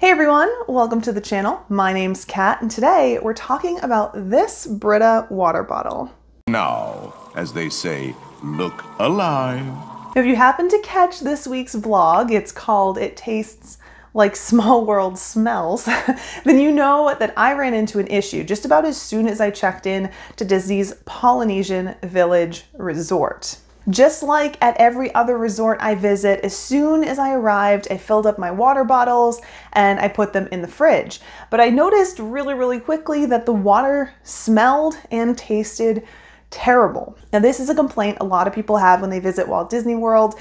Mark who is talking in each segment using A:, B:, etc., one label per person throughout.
A: Hey everyone, welcome to the channel. My name's Kat, and today we're talking about this Brita water bottle.
B: Now, as they say, look alive.
A: If you happen to catch this week's vlog, it's called It Tastes Like Small World Smells, then you know that I ran into an issue just about as soon as I checked in to Disney's Polynesian Village Resort. Just like at every other resort I visit, as soon as I arrived, I filled up my water bottles and I put them in the fridge. But I noticed really quickly that the water smelled and tasted terrible. Now, this is a complaint a lot of people have when they visit Walt Disney World,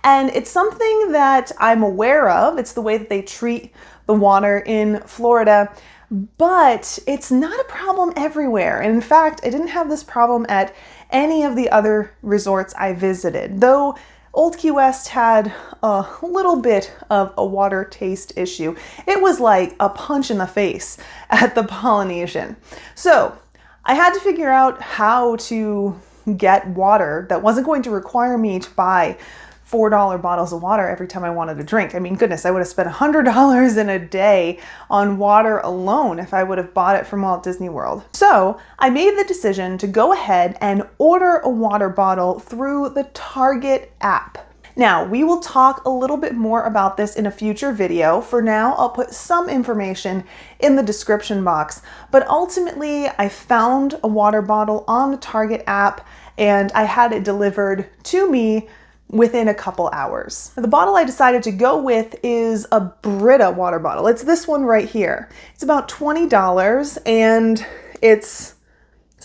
A: and it's something that I'm aware of. It's the way that they treat the water in Florida, but it's not a problem everywhere. And in fact, I didn't have this problem at any of the other resorts I visited, though Old Key West had a little bit of a water taste issue. It was like a punch in the face at the Polynesian. So I had to figure out how to get water that wasn't going to require me to buy $4 bottles of water every time I wanted a drink. I mean, goodness, I would have spent $100 in a day on water alone if I would have bought it from Walt Disney World. So I made the decision to go ahead and order a water bottle through the Target app. Now, we will talk a little bit more about this in a future video. For now, I'll put some information in the description box, but ultimately I found a water bottle on the Target app and I had it delivered to me within a couple hours. The bottle I decided to go with is a Brita water bottle. It's this one right here. It's about $20 and it's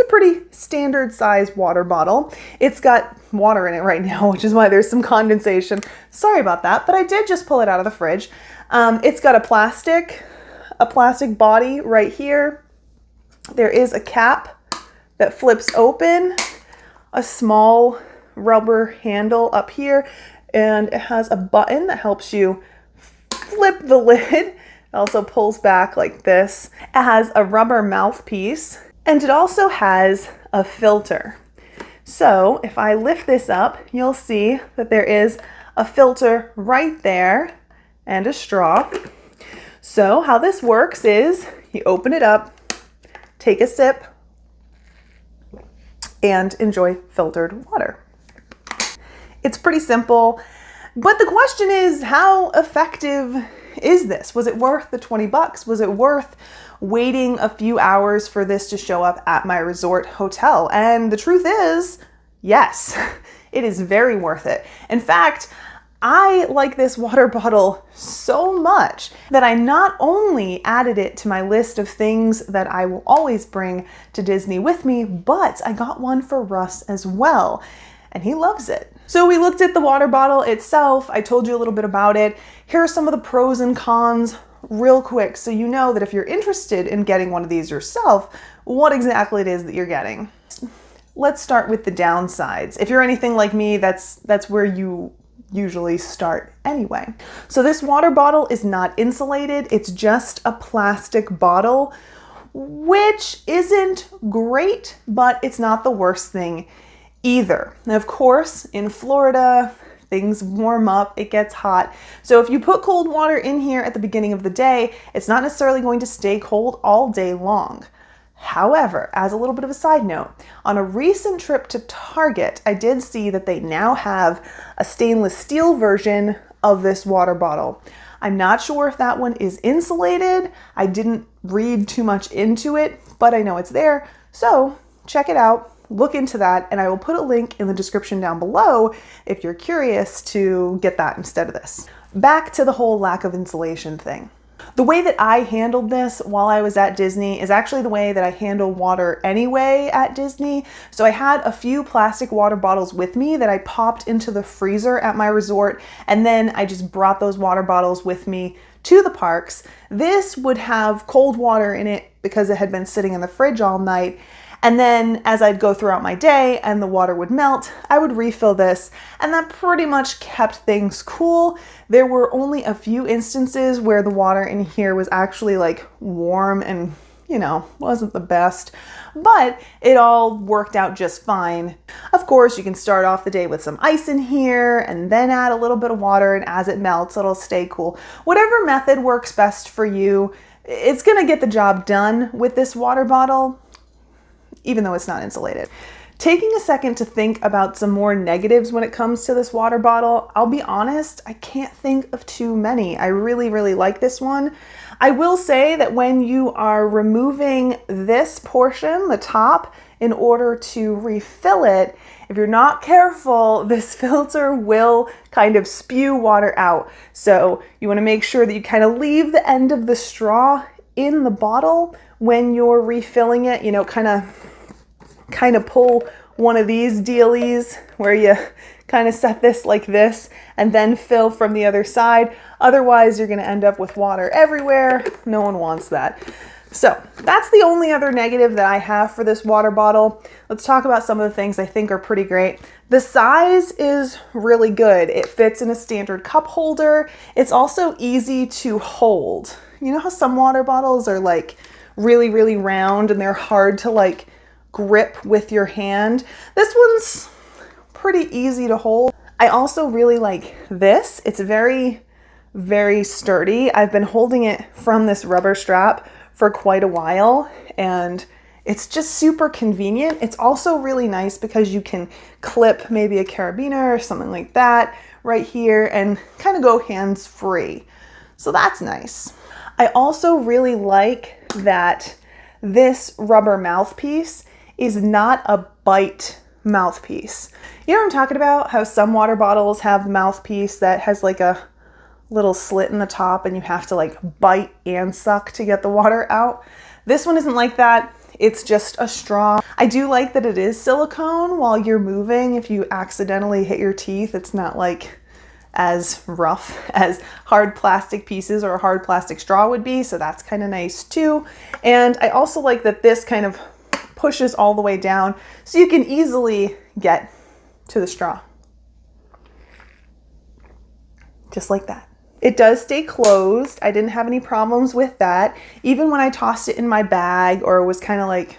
A: a pretty standard size water bottle. It's got water in it right now, which is why there's some condensation. Sorry about that, but I did just pull it out of the fridge. It's got a plastic body right here. There is a cap that flips open, a small rubber handle up here, and it has a button that helps you flip the lid. It also pulls back like this. It has a rubber mouthpiece, and it also has a filter. So if I lift this up, you'll see that there is a filter right there and a straw. So how this works is you open it up, take a sip, and enjoy filtered water. It's pretty simple, but the question is, how effective is this? Was it worth the 20 bucks? Was it worth waiting a few hours for this to show up at my resort hotel? And the truth is, yes, it is very worth it. In fact, I like this water bottle so much that I not only added it to my list of things that I will always bring to Disney with me, but I got one for Russ as well, and he loves it. So we looked at the water bottle itself. I told you a little bit about it. Here are some of the pros and cons real quick, so you know that if you're interested in getting one of these yourself, what exactly it is that you're getting. Let's start with the downsides. If you're anything like me, that's where you usually start anyway. So this water bottle is not insulated. It's just a plastic bottle, which isn't great, but it's not the worst thing either. And of course, in Florida, things warm up, it gets hot. So if you put cold water in here at the beginning of the day, it's not necessarily going to stay cold all day long. However, as a little bit of a side note, on a recent trip to Target, I did see that they now have a stainless steel version of this water bottle. I'm not sure if that one is insulated. I didn't read too much into it, but I know it's there. So check it out. Look into that, and I will put a link in the description down below if you're curious to get that instead of this. Back to the whole lack of insulation thing. The way that I handled this while I was at Disney is actually the way that I handle water anyway at Disney. So I had a few plastic water bottles with me that I popped into the freezer at my resort, and then I just brought those water bottles with me to the parks. This would have cold water in it because it had been sitting in the fridge all night. And then as I'd go throughout my day and the water would melt, I would refill this, and that pretty much kept things cool. There were only a few instances where the water in here was actually like warm and, wasn't the best, but it all worked out just fine. Of course, you can start off the day with some ice in here and then add a little bit of water, and as it melts, it'll stay cool. Whatever method works best for you, it's gonna get the job done with this water bottle, even though it's not insulated. Taking a second to think about some more negatives when it comes to this water bottle, I'll be honest, I can't think of too many. I really, really like this one. I will say that when you are removing this portion, the top, in order to refill it, if you're not careful, this filter will kind of spew water out. So you want to make sure that you kind of leave the end of the straw in the bottle when you're refilling it, kind of pull one of these dealies where you kind of set this like this and then fill from the other side. Otherwise, you're going to end up with water everywhere. No one wants that. So that's the only other negative that I have for this water bottle. Let's talk about some of the things I think are pretty great. The size is really good. It fits in a standard cup holder. It's also easy to hold. You know how some water bottles are like really, really round and they're hard to grip with your hand? This one's pretty easy to hold. I also really like this. It's very, very sturdy. I've been holding it from this rubber strap for quite a while, and it's just super convenient. It's also really nice because you can clip maybe a carabiner or something like that right here and kind of go hands-free. So that's nice. I also really like that this rubber mouthpiece is not a bite mouthpiece. You know what I'm talking about? How some water bottles have the mouthpiece that has like a little slit in the top and you have to bite and suck to get the water out. This one isn't like that. It's just a straw. I do like that it is silicone while you're moving. If you accidentally hit your teeth, it's not as rough as hard plastic pieces or a hard plastic straw would be. So that's kind of nice too. And I also like that this kind of pushes all the way down so you can easily get to the straw. Just like that. It does stay closed. I didn't have any problems with that. Even when I tossed it in my bag or was kind of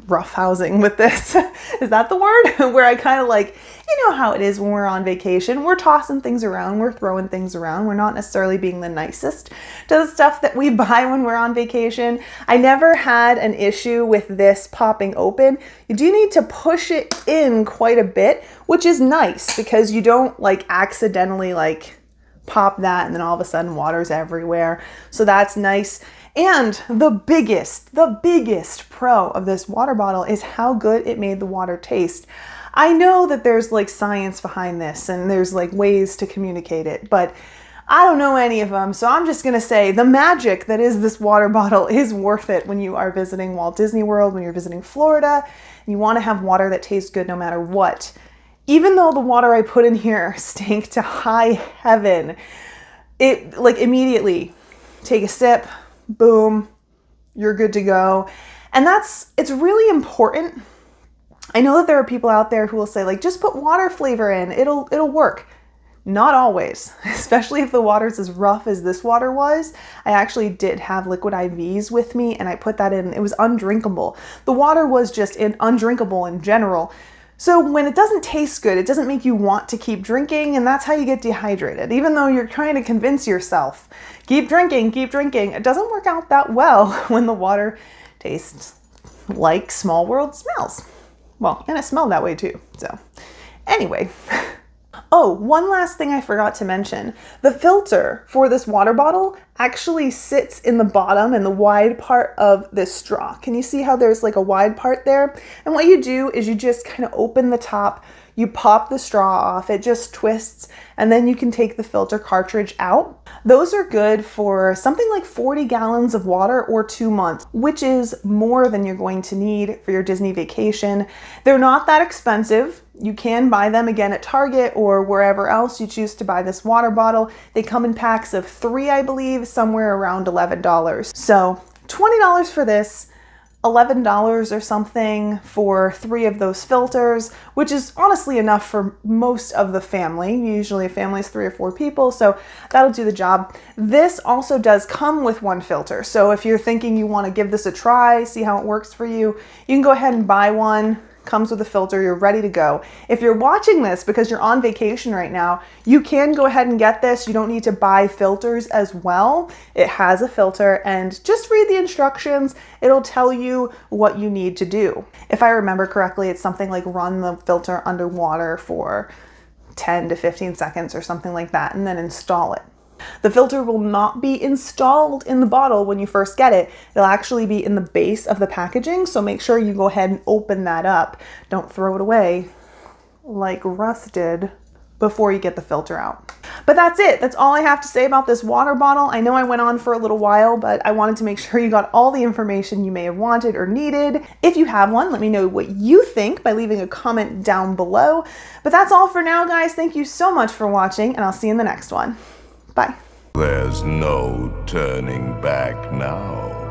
A: roughhousing with this. Is that the word? Where I kind of you know how it is when we're on vacation. We're tossing things around. We're throwing things around. We're not necessarily being the nicest to the stuff that we buy when we're on vacation. I never had an issue with this popping open. You do need to push it in quite a bit, which is nice because you don't accidentally pop that and then all of a sudden water's everywhere. So that's nice. And the biggest pro of this water bottle is how good it made the water taste. I know that there's science behind this and there's ways to communicate it, but I don't know any of them. So I'm just going to say the magic that is this water bottle is worth it when you are visiting Walt Disney World, when you're visiting Florida, and you want to have water that tastes good no matter what. Even though the water I put in here stank to high heaven, it immediately take a sip, boom, you're good to go. And it's really important. I know that there are people out there who will say just put water flavor in, it'll work. Not always, especially if the water's as rough as this water was. I actually did have liquid IVs with me and I put that in. It was undrinkable. The water was just undrinkable in general. So when it doesn't taste good, it doesn't make you want to keep drinking, and that's how you get dehydrated. Even though you're trying to convince yourself, keep drinking, it doesn't work out that well when the water tastes like Small World smells. Well, and it smelled that way too. So anyway. Oh, one last thing I forgot to mention. The filter for this water bottle actually sits in the bottom in the wide part of this straw. Can you see how there's a wide part there? And what you do is you just kind of open the top, you pop the straw off, it just twists, and then you can take the filter cartridge out. Those are good for something like 40 gallons of water or 2 months, which is more than you're going to need for your Disney vacation. They're not that expensive. You can buy them again at Target or wherever else you choose to buy this water bottle. They come in packs of 3, I believe, somewhere around $11. So $20 for this. $11 or something for 3 of those filters, which is honestly enough for most of the family. Usually a family is 3 or 4 people, so that'll do the job. This also does come with 1 filter. So if you're thinking you want to give this a try, see how it works for you, you can go ahead and buy one. Comes with a filter, you're ready to go. If you're watching this because you're on vacation right now, you can go ahead and get this. You don't need to buy filters as well. It has a filter, and just read the instructions. It'll tell you what you need to do. If I remember correctly, it's something like run the filter underwater for 10 to 15 seconds or something like that, and then install it. The filter will not be installed in the bottle when you first get it. It'll actually be in the base of the packaging, so make sure you go ahead and open that up. Don't throw it away like Russ did before you get the filter out. But that's it. That's all I have to say about this water bottle. I know I went on for a little while, but I wanted to make sure you got all the information you may have wanted or needed. If you have one, let me know what you think by leaving a comment down below. But that's all for now, guys. Thank you so much for watching, and I'll see you in the next one. Bye.
B: There's no turning back now.